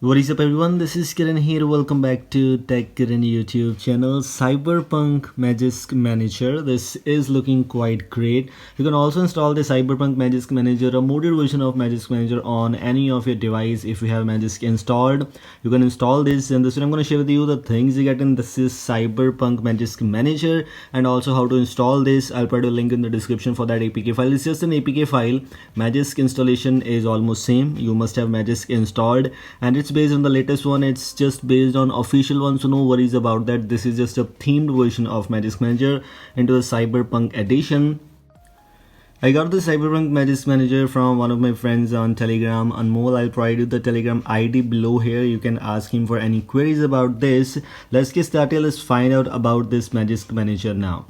What is up everyone, this is Karan here. Welcome back to Tech Karan YouTube channel. CyberPunk Magisk Manager. This is looking quite great. You can also install the CyberPunk Magisk Manager, a modded version of Magisk Manager on any of your device. If you have Magisk installed, you can install this, and this I'm going to share with you the things you get in this is CyberPunk Magisk Manager and also how to install this. I'll provide a link in the description for that APK file. It's just an APK file. Magisk installation is almost same. You must have Magisk installed, and it's based on the latest one. It's just based on official one, so no worries about that. This is just a themed version of Magisk Manager into the Cyberpunk edition. I got the Cyberpunk Magisk Manager from one of my friends on Telegram, Anmol. I'll provide you the Telegram ID below here. You can ask him for any queries about this. Let's get started. Let's find out about this Magisk Manager now.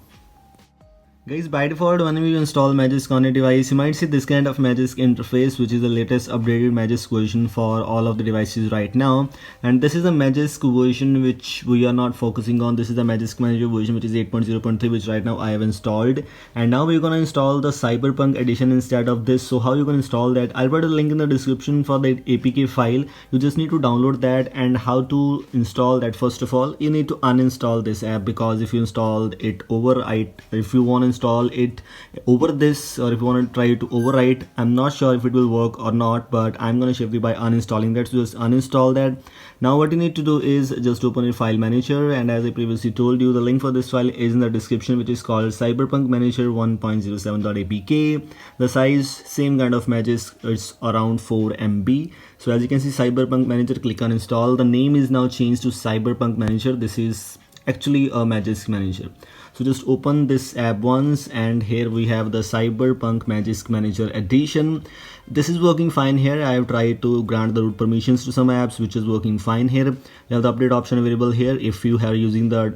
Guys, by default, whenever you install Magisk on a device, you might see this kind of Magisk interface, which is the latest updated Magisk version for all of the devices right now. And this is a Magisk version which we are not focusing on. This is the Magisk Manager version, which is 8.0.3, which right now I have installed. And now we're gonna install the Cyberpunk edition instead of this. So how you can install that? I'll put a link in the description for the APK file. You just need to download that. And how to install that? First of all, you need to uninstall this app, because if you installed it overwrite, if you want to install it over this, or if you want to try to overwrite, I'm not sure if it will work or not, but I'm going to show you by uninstalling that. So just uninstall that. Now what you need to do is just open your file manager, and as I previously told you, the link for this file is in the description, which is called Cyberpunk Manager 1.07.apk. the size same kind of Magisk, it's around 4 MB. So as you can see, Cyberpunk Manager, click on install. The name is now changed to Cyberpunk Manager. This is actually a Magisk Manager. So just open this app once, and here we have the Cyberpunk Magisk Manager edition. This is working fine here. I have tried to grant the root permissions to some apps, which is working fine here. You have the update option available here if you are using the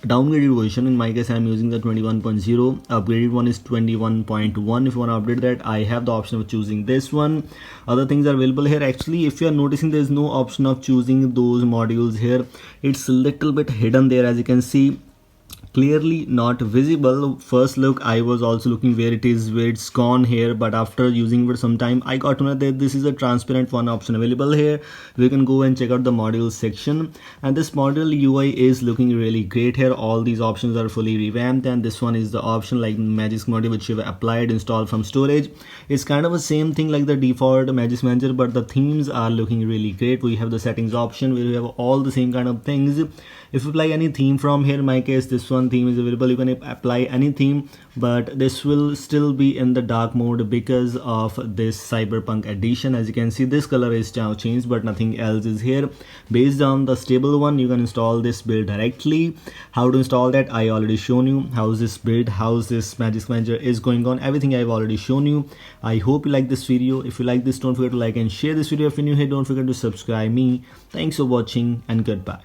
downgraded version. In my case, I'm using the 21.0. Upgraded one is 21.1. If you want to update that, I have the option of choosing this one. Other things are available here. Actually, if you are noticing, there's no option of choosing those modules here. It's a little bit hidden there, as you can see. Clearly not visible. First look, I was also looking where it's gone here, but after using for some time, I got to know that this is a transparent one option available here. We can go and check out the modules section, and this module UI is looking really great here. All these options are fully revamped, and this one is the option like Magisk module, which you've applied, installed from storage. It's kind of the same thing like the default Magisk Manager, but the themes are looking really great. We have the settings option where we have all the same kind of things. If you apply any theme from here, in my case this one theme is available. You can apply any theme, but this will still be in the dark mode because of this Cyberpunk edition. As you can see, this color is now changed, but nothing else is here. Based on the stable one, you can install this build directly. How to install that, I already shown you. How's this build, how's this Magisk Manager is going on, everything I've already shown you. I hope you like this video. If you like this, don't forget to like and share this video. If you're new here, don't forget to subscribe me. Thanks for watching, and goodbye.